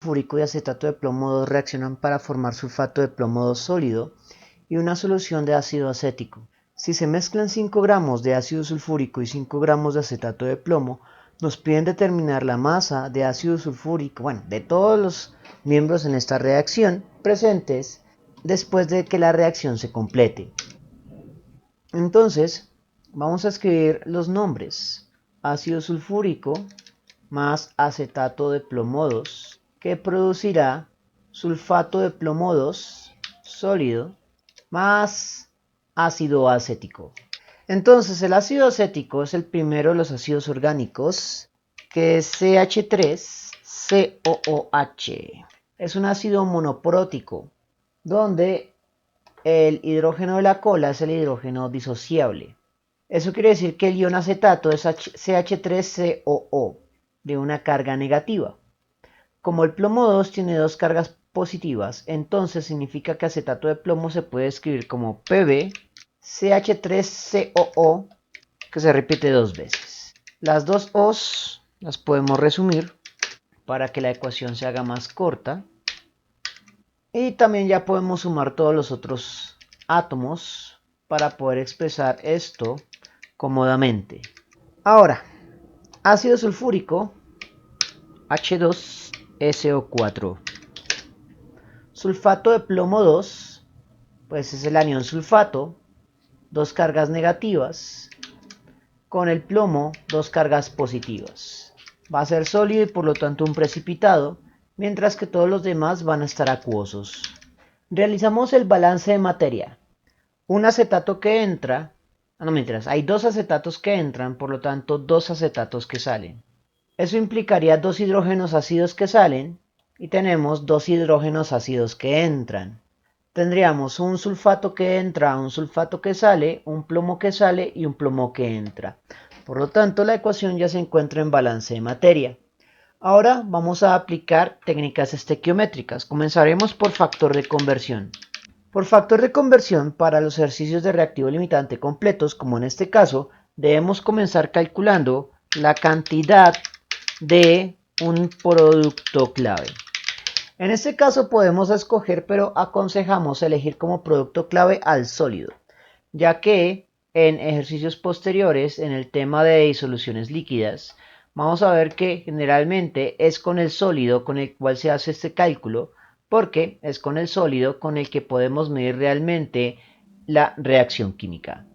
Sulfúrico y acetato de plomo 2 reaccionan para formar sulfato de plomo 2 sólido y una solución de ácido acético. Si se mezclan 5 gramos de ácido sulfúrico y 5 gramos de acetato de plomo, nos piden determinar la masa de ácido sulfúrico, de todos los miembros en esta reacción presentes después de que la reacción se complete. Entonces, vamos a escribir los nombres: ácido sulfúrico más acetato de plomo 2, que producirá sulfato de plomo 2 sólido más ácido acético. Entonces, el ácido acético es el primero de los ácidos orgánicos, que es CH3COOH. Es un ácido monoprotótico, donde el hidrógeno de la cola es el hidrógeno disociable. Eso quiere decir que el ion acetato es CH3COO, de una carga negativa. Como el plomo 2 tiene dos cargas positivas, entonces significa que acetato de plomo se puede escribir como Pb CH3COO, que se repite dos veces. Las dos O's las podemos resumir para que la ecuación se haga más corta. Y también ya podemos sumar todos los otros átomos para poder expresar esto cómodamente. Ahora, ácido sulfúrico H2SO4. Sulfato de plomo 2, pues es el anión sulfato, dos cargas negativas, con el plomo dos cargas positivas. Va a ser sólido y por lo tanto un precipitado, mientras que todos los demás van a estar acuosos. Realizamos el balance de materia. Un acetato que entra, no mentiras, hay dos acetatos que entran, por lo tanto dos acetatos que salen. Eso implicaría dos hidrógenos ácidos que salen y tenemos dos hidrógenos ácidos que entran. Tendríamos un sulfato que entra, un sulfato que sale, un plomo que sale y un plomo que entra. Por lo tanto, la ecuación ya se encuentra en balance de materia. Ahora vamos a aplicar técnicas estequiométricas. Comenzaremos por factor de conversión. Por factor de conversión, para los ejercicios de reactivo limitante completos, como en este caso, debemos comenzar calculando la cantidad de un producto clave. En este caso podemos escoger, pero aconsejamos elegir como producto clave al sólido, ya que en ejercicios posteriores, en el tema de disoluciones líquidas, vamos a ver que generalmente es con el sólido con el cual se hace este cálculo, porque es con el sólido con el que podemos medir realmente la reacción química.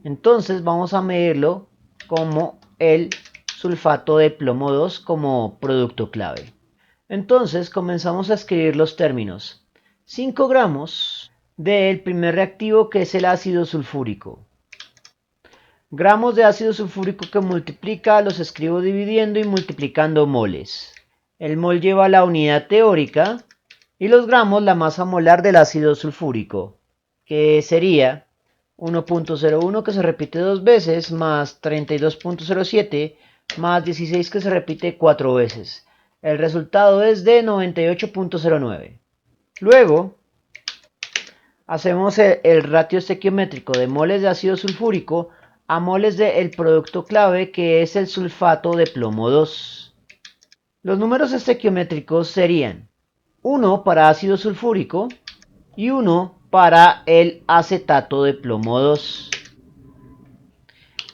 Entonces vamos a medirlo como el sulfato de plomo 2 como producto clave. Entonces comenzamos a escribir los términos. 5 gramos del primer reactivo, que es el ácido sulfúrico. Gramos de ácido sulfúrico que multiplica, los escribo dividiendo y multiplicando moles. El mol lleva la unidad teórica y los gramos la masa molar del ácido sulfúrico, que sería 1.01, que se repite dos veces, más 32.07 más 16, que se repite cuatro veces. El resultado es de 98.09. Luego hacemos el ratio estequiométrico de moles de ácido sulfúrico a moles del producto clave, que es el sulfato de plomo 2. Los números estequiométricos serían 1 para ácido sulfúrico y 1 para el acetato de plomo 2.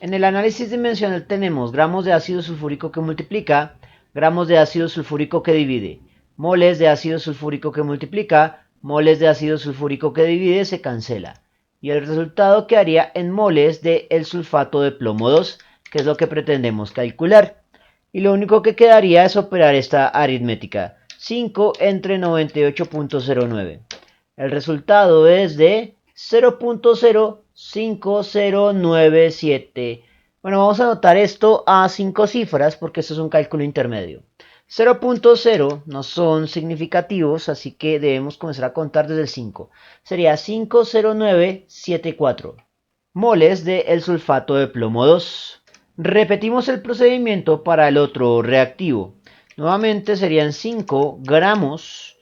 En el análisis dimensional tenemos gramos de ácido sulfúrico que multiplica, gramos de ácido sulfúrico que divide, moles de ácido sulfúrico que multiplica, moles de ácido sulfúrico que divide, se cancela. Y el resultado quedaría en moles del sulfato de plomo 2, que es lo que pretendemos calcular. Y lo único que quedaría es operar esta aritmética. 5 entre 98.09. El resultado es de 0.05097. Bueno, vamos a anotar esto a 5 cifras porque esto es un cálculo intermedio. 0.0 no son significativos, así que debemos comenzar a contar desde el 5. Sería 50974 moles del sulfato de plomo 2. Repetimos el procedimiento para el otro reactivo. Nuevamente serían 5 gramos,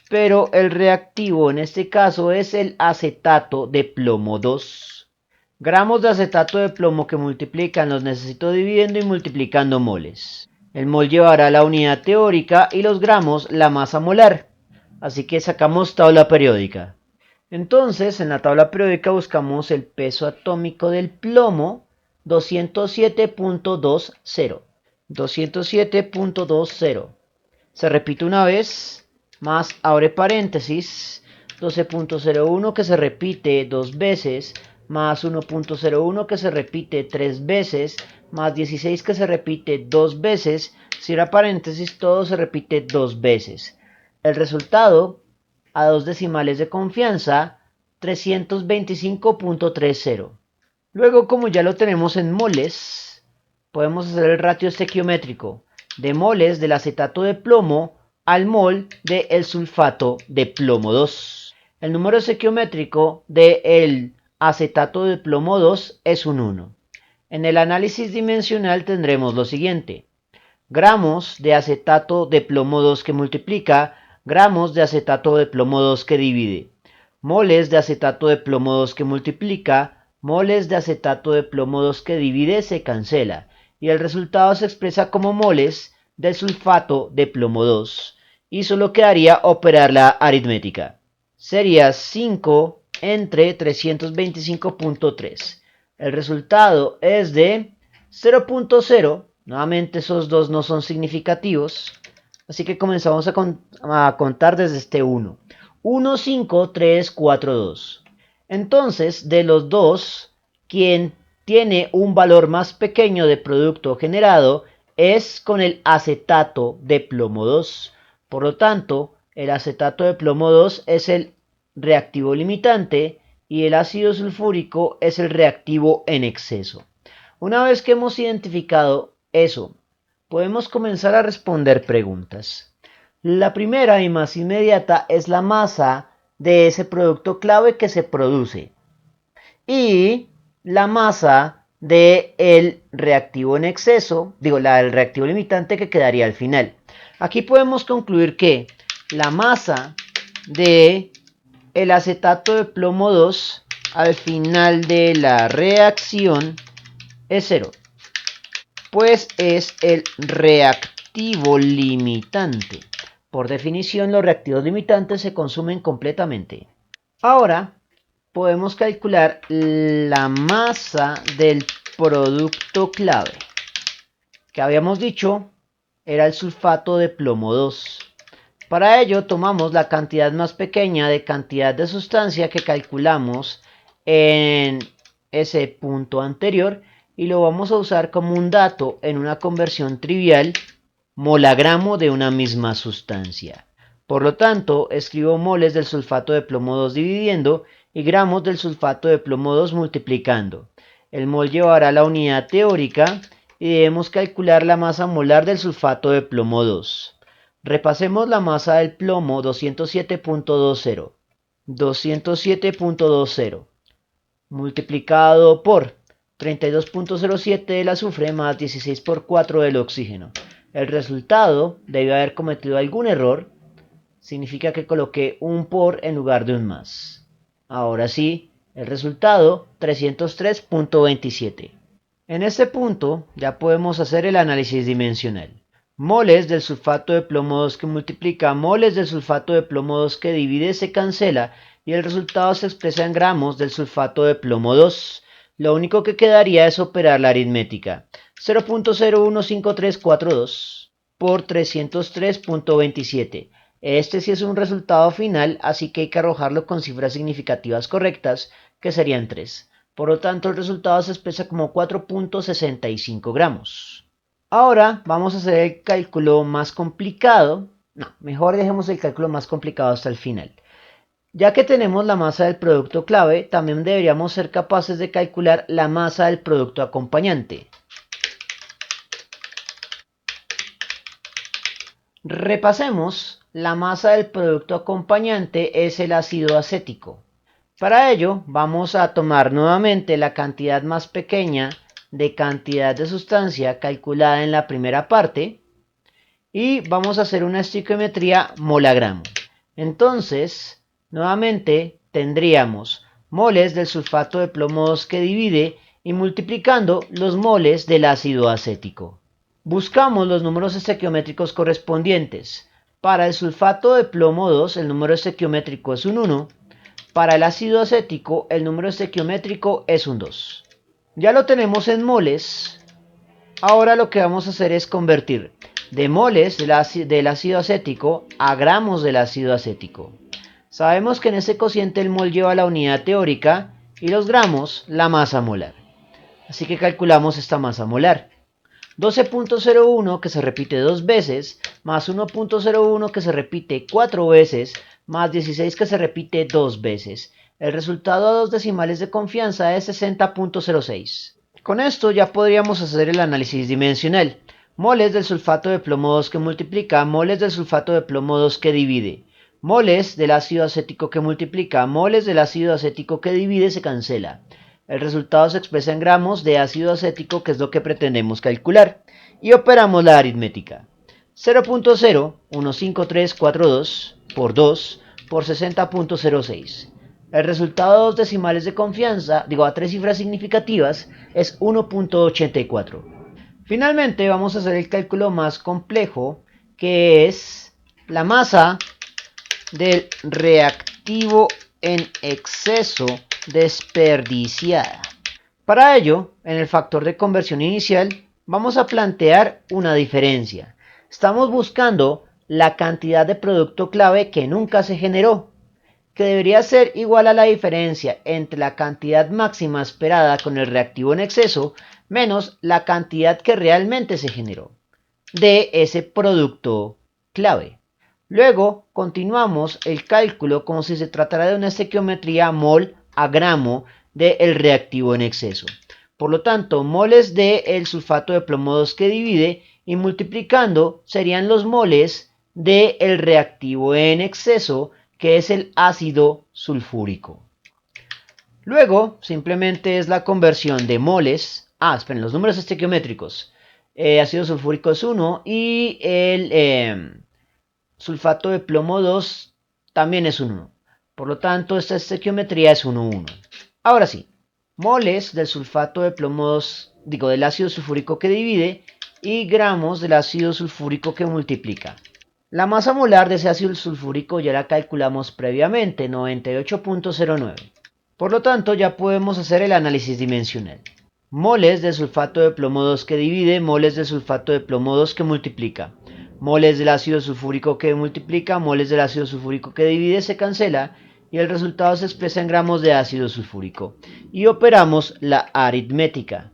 pero el reactivo en este caso es el acetato de plomo 2. Gramos de acetato de plomo que multiplican los necesito dividiendo y multiplicando moles. El mol llevará la unidad teórica y los gramos la masa molar. Así que sacamos tabla periódica. Entonces, en la tabla periódica buscamos el peso atómico del plomo, 207.20. 207.20. Se repite una vez, más abre paréntesis, 12.01 que se repite dos veces, más 1.01 que se repite tres veces, más 16 que se repite dos veces, cierra paréntesis, todo se repite dos veces. El resultado, a dos decimales de confianza, 325.30. Luego, como ya lo tenemos en moles, podemos hacer el ratio estequiométrico de moles del acetato de plomo al mol del sulfato de plomo 2. El número estequiométrico del acetato de plomo 2 es un 1. En el análisis dimensional tendremos lo siguiente: gramos de acetato de plomo 2 que multiplica, gramos de acetato de plomo 2 que divide, moles de acetato de plomo 2 que multiplica, moles de acetato de plomo 2 que divide se cancela, y el resultado se expresa como moles del sulfato de plomo 2, y solo quedaría operar la aritmética. Sería 5 entre 325.3. El resultado es de 0.0. Nuevamente esos dos no son significativos, así que comenzamos a contar desde este 1. 1, 5, 3, 4, 2. Entonces, de los dos, quien tiene un valor más pequeño de producto generado es con el acetato de plomo 2. Por lo tanto, el acetato de plomo 2 es el reactivo limitante y el ácido sulfúrico es el reactivo en exceso. Una vez que hemos identificado eso, podemos comenzar a responder preguntas. La primera y más inmediata es la masa de ese producto clave que se produce y la masa del reactivo en exceso, la del reactivo limitante que quedaría al final. Aquí podemos concluir que la masa de el acetato de plomo 2 al final de la reacción es 0, pues es el reactivo limitante. Por definición, los reactivos limitantes se consumen completamente. Ahora podemos calcular la masa del producto clave, que habíamos dicho era el sulfato de plomo 2. Para ello tomamos la cantidad más pequeña de cantidad de sustancia que calculamos en ese punto anterior y lo vamos a usar como un dato en una conversión trivial molagramo de una misma sustancia. Por lo tanto, escribo moles del sulfato de plomo 2 dividiendo y gramos del sulfato de plomo 2 multiplicando. El mol llevará la unidad teórica y debemos calcular la masa molar del sulfato de plomo 2. Repasemos la masa del plomo, 207.20. 207.20 multiplicado por 32.07 del azufre más 16 por 4 del oxígeno. El resultado debió haber cometido algún error. Significa que coloqué un por en lugar de un más. Ahora sí, el resultado 303.27. En este punto ya podemos hacer el análisis dimensional. Moles del sulfato de plomo 2 que multiplica, moles del sulfato de plomo 2 que divide se cancela y el resultado se expresa en gramos del sulfato de plomo 2. Lo único que quedaría es operar la aritmética. 0.015342 por 303.27. Este sí es un resultado final, así que hay que arrojarlo con cifras significativas correctas, que serían 3. Por lo tanto, el resultado se expresa como 4.65 gramos. Ahora vamos a hacer el cálculo más complicado. No, mejor dejemos el cálculo más complicado hasta el final. Ya que tenemos la masa del producto clave, también deberíamos ser capaces de calcular la masa del producto acompañante. Repasemos, la masa del producto acompañante es el ácido acético. Para ello, vamos a tomar nuevamente la cantidad más pequeña de cantidad de sustancia calculada en la primera parte y vamos a hacer una estequiometría molagramo. Entonces, nuevamente tendríamos moles del sulfato de plomo 2 que divide y multiplicando los moles del ácido acético. Buscamos los números estequiométricos correspondientes. Para el sulfato de plomo 2, el número estequiométrico es un 1. Para el ácido acético, el número estequiométrico es un 2. Ya lo tenemos en moles. Ahora lo que vamos a hacer es convertir de moles del ácido acético a gramos del ácido acético. Sabemos que en este cociente el mol lleva la unidad teórica y los gramos la masa molar. Así que calculamos esta masa molar. 12.01 que se repite 2 veces, más 1.01 que se repite 4 veces, más 16 que se repite 2 veces. El resultado a 2 decimales de confianza es 60.06. Con esto ya podríamos hacer el análisis dimensional. Moles del sulfato de plomo 2 que multiplica, moles del sulfato de plomo 2 que divide. Moles del ácido acético que multiplica, moles del ácido acético que divide se cancela. El resultado se expresa en gramos de ácido acético, que es lo que pretendemos calcular. Y operamos la aritmética. 0.015342 por 2 por 60.06. El resultado a 2 decimales de confianza, a 3 cifras significativas, es 1.84. Finalmente vamos a hacer el cálculo más complejo, que es la masa del reactivo en exceso desperdiciada. Para ello, en el factor de conversión inicial, vamos a plantear una diferencia. Estamos buscando la cantidad de producto clave que nunca se generó, que debería ser igual a la diferencia entre la cantidad máxima esperada con el reactivo en exceso menos la cantidad que realmente se generó de ese producto clave. Luego continuamos el cálculo como si se tratara de una estequiometría mol a gramo del reactivo en exceso. Por lo tanto, moles del sulfato de plomo 2 que divide y multiplicando serían los moles del reactivo en exceso, que es el ácido sulfúrico. Luego simplemente es la conversión de moles. Esperen, los números estequiométricos. Ácido sulfúrico es 1 y el sulfato de plomo 2 también es un 1. Por lo tanto, esta estequiometría es 1, 1. Ahora sí, moles del sulfato de plomo 2, del ácido sulfúrico que divide y gramos del ácido sulfúrico que multiplica. La masa molar de ese ácido sulfúrico ya la calculamos previamente, 98.09. Por lo tanto, ya podemos hacer el análisis dimensional. Moles de sulfato de plomo 2 que divide, moles de sulfato de plomo 2 que multiplica. Moles del ácido sulfúrico que multiplica, moles del ácido sulfúrico que divide se cancela y el resultado se expresa en gramos de ácido sulfúrico. Y operamos la aritmética.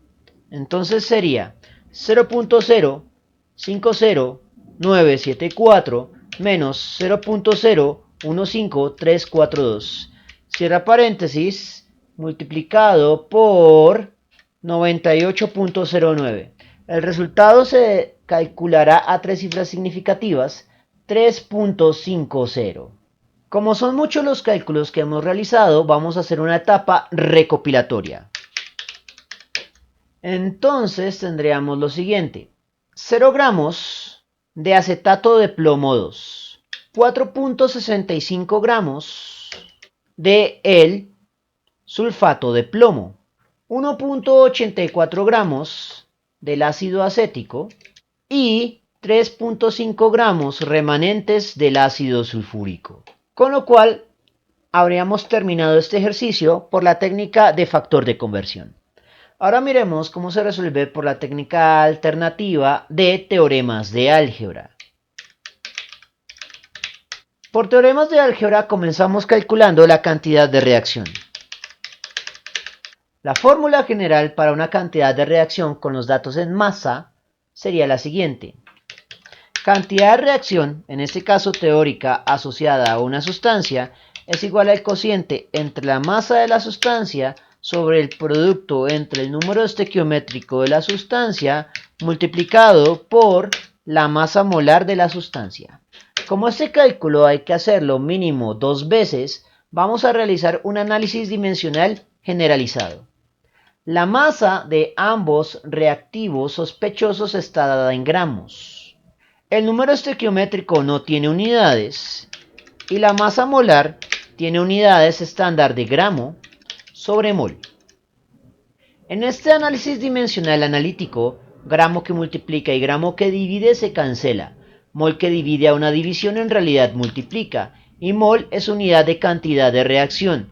Entonces sería 0.050974 menos 0.015342. Cierra paréntesis, multiplicado por 98.09. El resultado se calculará a 3 cifras significativas, 3.50. Como son muchos los cálculos que hemos realizado, vamos a hacer una etapa recopilatoria. Entonces tendríamos lo siguiente: 0 gramos de acetato de plomo 2, 4.65 gramos de el sulfato de plomo, 1.84 gramos del ácido acético y 3.5 gramos remanentes del ácido sulfúrico. Con lo cual, habríamos terminado este ejercicio por la técnica de factor de conversión. Ahora miremos cómo se resuelve por la técnica alternativa de teoremas de álgebra. Por teoremas de álgebra comenzamos calculando la cantidad de reacción. La fórmula general para una cantidad de reacción con los datos en masa sería la siguiente. Cantidad de reacción, en este caso teórica, asociada a una sustancia, es igual al cociente entre la masa de la sustancia sobre el producto entre el número estequiométrico de la sustancia multiplicado por la masa molar de la sustancia. Como este cálculo hay que hacerlo mínimo 2 veces, vamos a realizar un análisis dimensional generalizado. La masa de ambos reactivos sospechosos está dada en gramos. El número estequiométrico no tiene unidades y la masa molar tiene unidades estándar de gramo sobre mol. En este análisis dimensional analítico Gramo que multiplica y gramo que divide se cancela. Mol que divide a una división en realidad multiplica. Y mol es unidad de cantidad de reacción.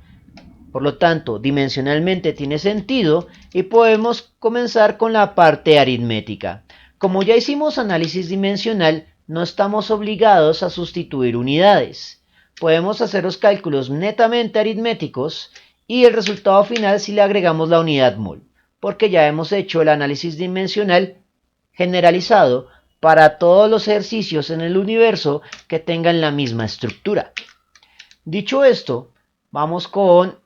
Por lo tanto, dimensionalmente tiene sentido y podemos comenzar con la parte aritmética. Como ya hicimos análisis dimensional, no estamos obligados a sustituir unidades. Podemos hacer los cálculos netamente aritméticos y el resultado final si le agregamos la unidad mol, porque ya hemos hecho el análisis dimensional generalizado para todos los ejercicios en el universo que tengan la misma estructura. Dicho esto, vamos con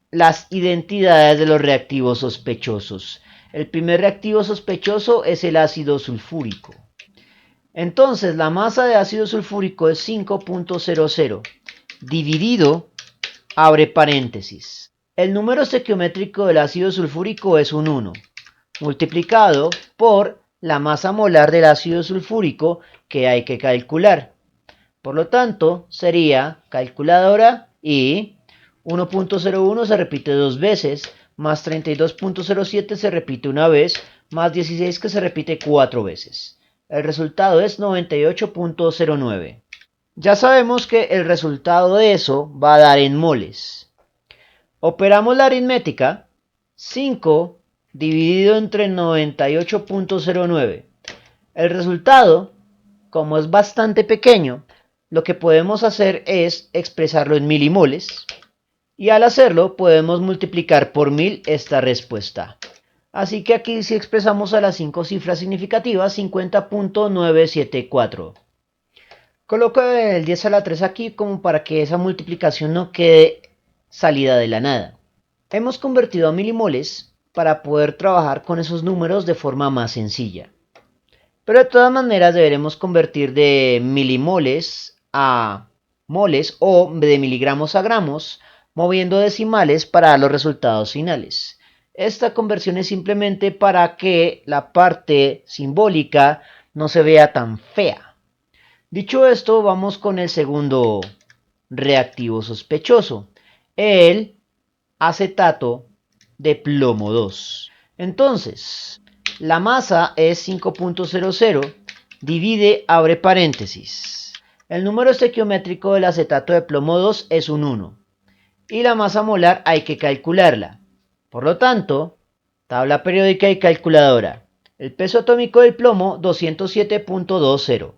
las identidades de los reactivos sospechosos. El primer reactivo sospechoso es el ácido sulfúrico. Entonces, la masa de ácido sulfúrico es 5.00 dividido, abre paréntesis. El número estequiométrico del ácido sulfúrico es un 1, multiplicado por la masa molar del ácido sulfúrico que hay que calcular. Por lo tanto, sería calculadora y 1.01 se repite dos veces, más 32.07 se repite una vez, más 16 que se repite cuatro veces. El resultado es 98.09. Ya sabemos que el resultado de eso va a dar en moles. Operamos la aritmética. 5 dividido entre 98.09. El resultado, como es bastante pequeño, lo que podemos hacer es expresarlo en milimoles. Y al hacerlo podemos multiplicar por 1000 esta respuesta. Así que aquí si expresamos a las 5 cifras significativas, 50.974. Coloco el 10 a la 3 aquí como para que esa multiplicación no quede salida de la nada. Hemos convertido a milimoles para poder trabajar con esos números de forma más sencilla. Pero de todas maneras deberemos convertir de milimoles a moles o de miligramos a gramos, moviendo decimales para dar los resultados finales. Esta conversión es simplemente para que la parte simbólica no se vea tan fea. Dicho esto, vamos con el segundo reactivo sospechoso, el acetato de plomo 2. Entonces, la masa es 5.00, divide, abre paréntesis. El número estequiométrico del acetato de plomo 2 es un 1. Y la masa molar hay que calcularla. Por lo tanto, tabla periódica y calculadora. El peso atómico del plomo, 207.20.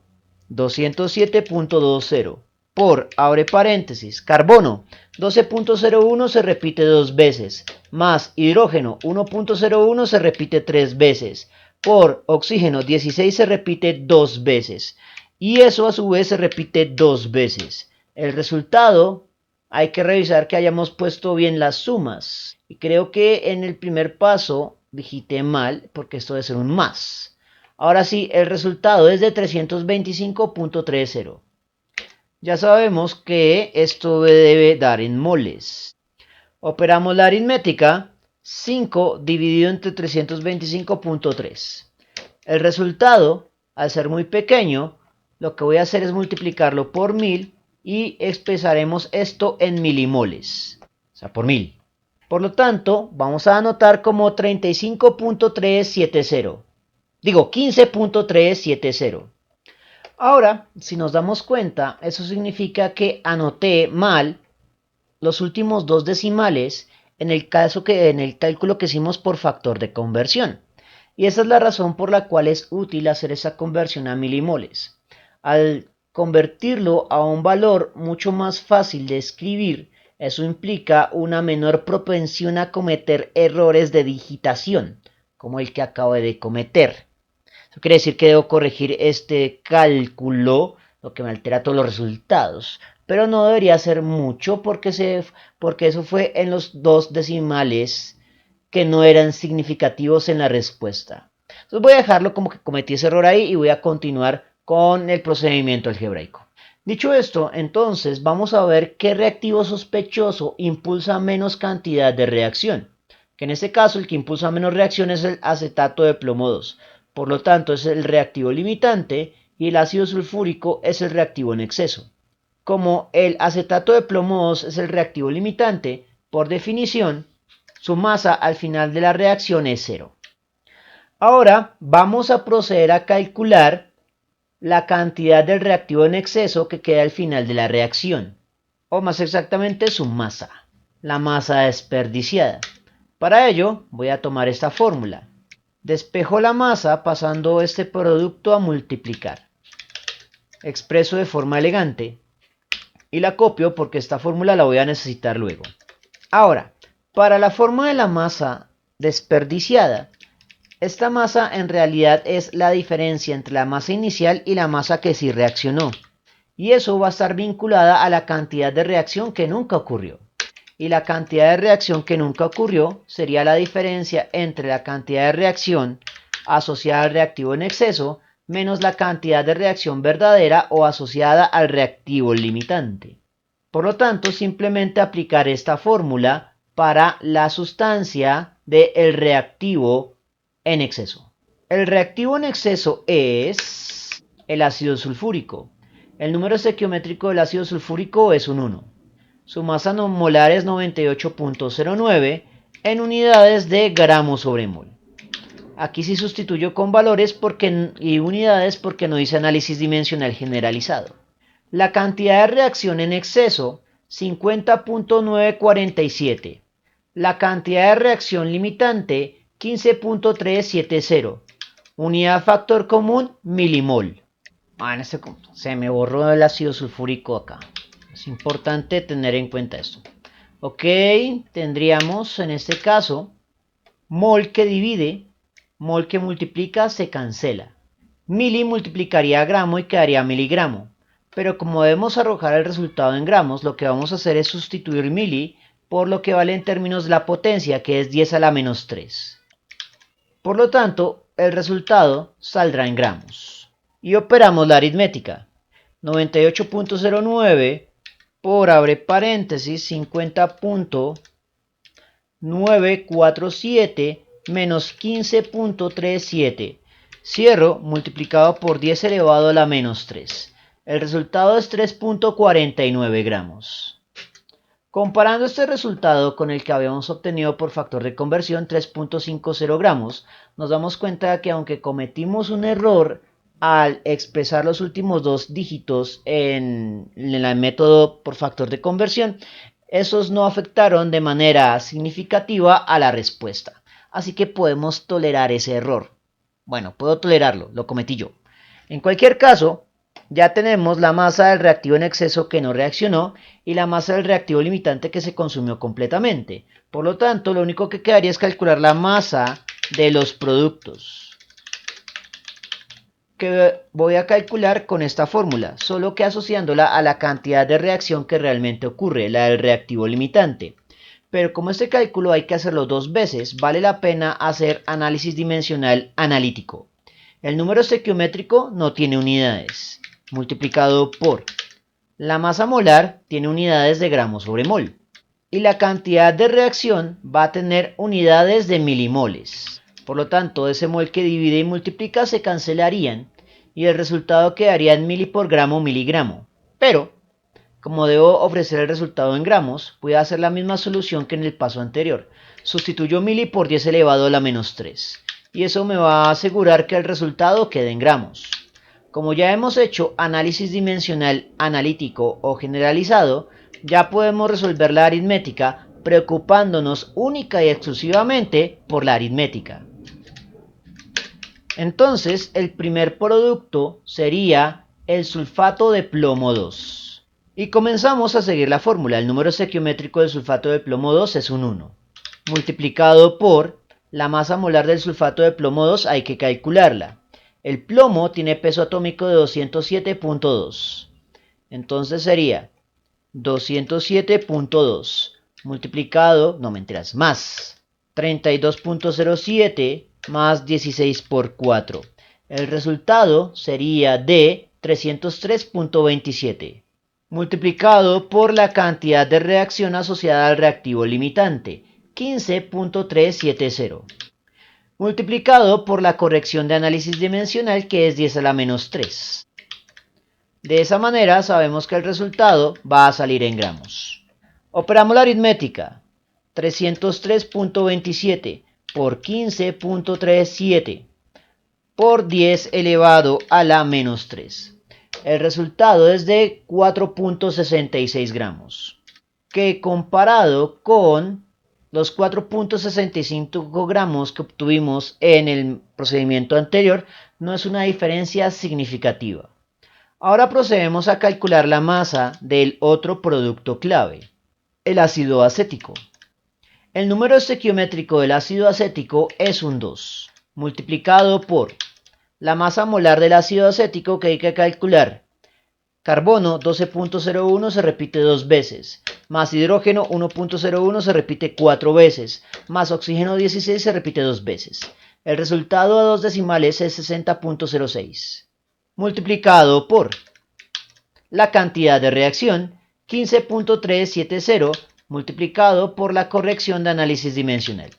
207.20 por, abre paréntesis, carbono 12.01 se repite dos veces, más hidrógeno 1.01 se repite tres veces, por oxígeno 16 se repite dos veces, y eso a su vez se repite dos veces. El resultado, hay que revisar que hayamos puesto bien las sumas, y creo que en el primer paso digité mal, porque esto debe ser un más. Ahora sí, el resultado es de 325.30. Ya sabemos que esto debe dar en moles. Operamos la aritmética. 5 dividido entre 325.3. El resultado, al ser muy pequeño, lo que voy a hacer es multiplicarlo por 1000 y expresaremos esto en milimoles. O sea, por 1000. Por lo tanto, vamos a anotar como 35.370. Digo, 15.370. Ahora, si nos damos cuenta, eso significa que anoté mal los últimos dos decimales en el cálculo que hicimos por factor de conversión. Y esa es la razón por la cual es útil hacer esa conversión a milimoles. Al convertirlo a un valor mucho más fácil de escribir, eso implica una menor propensión a cometer errores de digitación, como el que acabo de cometer. Eso quiere decir que debo corregir este cálculo, lo que me altera todos los resultados. Pero no debería ser mucho porque eso fue en los dos decimales que no eran significativos en la respuesta. Entonces voy a dejarlo como que cometí ese error ahí y voy a continuar con el procedimiento algebraico. Dicho esto, entonces vamos a ver qué reactivo sospechoso impulsa menos cantidad de reacción. Que en este caso el que impulsa menos reacción es el acetato de plomo 2. Por lo tanto, es el reactivo limitante y el ácido sulfúrico es el reactivo en exceso. Como el acetato de plomo 2 es el reactivo limitante, por definición, su masa al final de la reacción es 0. Ahora vamos a proceder a calcular la cantidad del reactivo en exceso que queda al final de la reacción, o más exactamente su masa, la masa desperdiciada. Para ello voy a tomar esta fórmula. Despejo la masa pasando este producto a multiplicar. Expreso de forma elegante y la copio porque esta fórmula la voy a necesitar luego. Ahora, para la forma de la masa desperdiciada, esta masa en realidad es la diferencia entre la masa inicial y la masa que sí reaccionó. Y eso va a estar vinculada a la cantidad de reacción que nunca ocurrió. Y la cantidad de reacción que nunca ocurrió sería la diferencia entre la cantidad de reacción asociada al reactivo en exceso menos la cantidad de reacción verdadera o asociada al reactivo limitante. Por lo tanto, simplemente aplicar esta fórmula para la sustancia del reactivo en exceso. El reactivo en exceso es el ácido sulfúrico. El número estequiométrico del ácido sulfúrico es un 1. Su masa molar es 98.09 en unidades de gramos sobre mol. Aquí sí sustituyo con valores y unidades porque no dice análisis dimensional generalizado. La cantidad de reacción en exceso, 50.947. La cantidad de reacción limitante, 15.370. Unidad factor común, milimol. Se me borró el ácido sulfúrico acá. Es importante tener en cuenta esto. Ok, tendríamos en este caso mol que divide, mol que multiplica se cancela. Mili multiplicaría a gramo y quedaría miligramo. Pero como debemos arrojar el resultado en gramos, lo que vamos a hacer es sustituir mili por lo que vale en términos de la potencia, que es 10 a la menos 3. Por lo tanto, el resultado saldrá en gramos. Y operamos la aritmética. 98.09 por, abre paréntesis, 50.947 menos 15.37. Cierro, multiplicado por 10 elevado a la menos 3. El resultado es 3.49 gramos. Comparando este resultado con el que habíamos obtenido por factor de conversión 3.50 gramos, nos damos cuenta de que aunque cometimos un error al expresar los últimos dos dígitos en el método por factor de conversión, esos no afectaron de manera significativa a la respuesta. Así que podemos tolerar ese error. Bueno, puedo tolerarlo, lo cometí yo. En cualquier caso, ya tenemos la masa del reactivo en exceso que no reaccionó y la masa del reactivo limitante que se consumió completamente. Por lo tanto, lo único que quedaría es calcular la masa de los productos, que voy a calcular con esta fórmula, solo que asociándola a la cantidad de reacción que realmente ocurre, la del reactivo limitante. Pero como este cálculo hay que hacerlo dos veces, vale la pena hacer análisis dimensional analítico. El número estequiométrico no tiene unidades, multiplicado por la masa molar tiene unidades de gramos sobre mol. Y la cantidad de reacción va a tener unidades de milimoles. Por lo tanto, ese mol que divide y multiplica se cancelarían y el resultado quedaría en mili por gramo miligramo. Pero, como debo ofrecer el resultado en gramos, voy a hacer la misma solución que en el paso anterior. Sustituyo mili por 10 elevado a la menos 3. Y eso me va a asegurar que el resultado quede en gramos. Como ya hemos hecho análisis dimensional analítico o generalizado, ya podemos resolver la aritmética preocupándonos única y exclusivamente por la aritmética. Entonces, el primer producto sería el sulfato de plomo 2. Y comenzamos a seguir la fórmula. El número estequiométrico del sulfato de plomo 2 es un 1. Multiplicado por la masa molar del sulfato de plomo 2 hay que calcularla. El plomo tiene peso atómico de 207.2. Entonces sería 207.2 multiplicado, no mentiras, más 32.07 más 16 por 4. El resultado sería de 303.27 multiplicado por la cantidad de reacción asociada al reactivo limitante, 15.370. Multiplicado por la corrección de análisis dimensional, que es 10 a la menos 3. De esa manera sabemos que el resultado va a salir en gramos. Operamos la aritmética. 303.27 por 15.37 por 10 elevado a la menos 3. El resultado es de 4.66 gramos, que comparado con los 4.65 gramos que obtuvimos en el procedimiento anterior, no es una diferencia significativa. Ahora procedemos a calcular la masa del otro producto clave, el ácido acético. El número estequiométrico del ácido acético es un 2, multiplicado por la masa molar del ácido acético, que hay que calcular. Carbono 12.01 se repite 2 veces, más hidrógeno 1.01 se repite 4 veces, más oxígeno 16 se repite 2 veces. El resultado a dos decimales es 60.06, multiplicado por la cantidad de reacción 15.370, multiplicado por la corrección de análisis dimensional.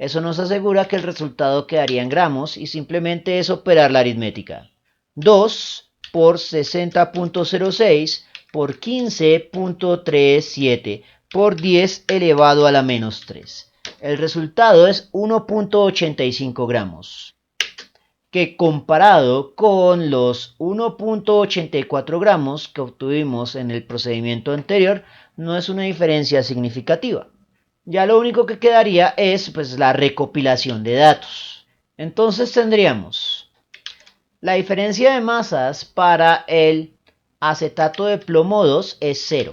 Eso nos asegura que el resultado quedaría en gramos y simplemente es operar la aritmética. 2 por 60.06 por 15.37 por 10 elevado a la menos 3. El resultado es 1.85 gramos, que comparado con los 1.84 gramos que obtuvimos en el procedimiento anterior, no es una diferencia significativa. Ya lo único que quedaría es la recopilación de datos. Entonces tendríamos la diferencia de masas para el acetato de plomo 2 es 0,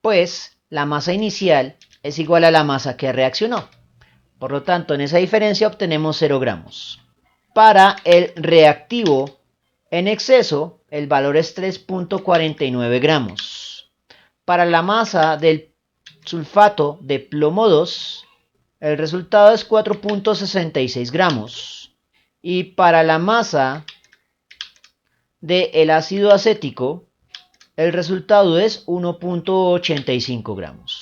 pues la masa inicial es igual a la masa que reaccionó. Por lo tanto, en esa diferencia obtenemos 0 gramos. Para el reactivo en exceso, el valor es 3.49 gramos. Para la masa del sulfato de plomo 2, el resultado es 4.66 gramos. Y para la masa del ácido acético, el resultado es 1.85 gramos.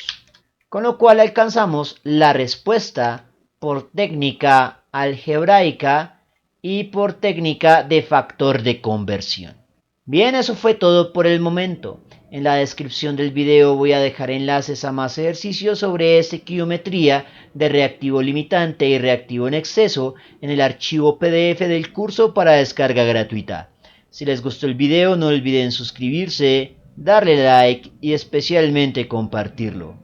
Con lo cual alcanzamos la respuesta por técnica algebraica y por técnica de factor de conversión. Bien, eso fue todo por el momento. En la descripción del video voy a dejar enlaces a más ejercicios sobre estequiometría de reactivo limitante y reactivo en exceso en el archivo PDF del curso para descarga gratuita. Si les gustó el video, no olviden suscribirse, darle like y especialmente compartirlo.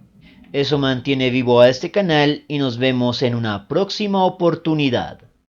Eso mantiene vivo a este canal y nos vemos en una próxima oportunidad.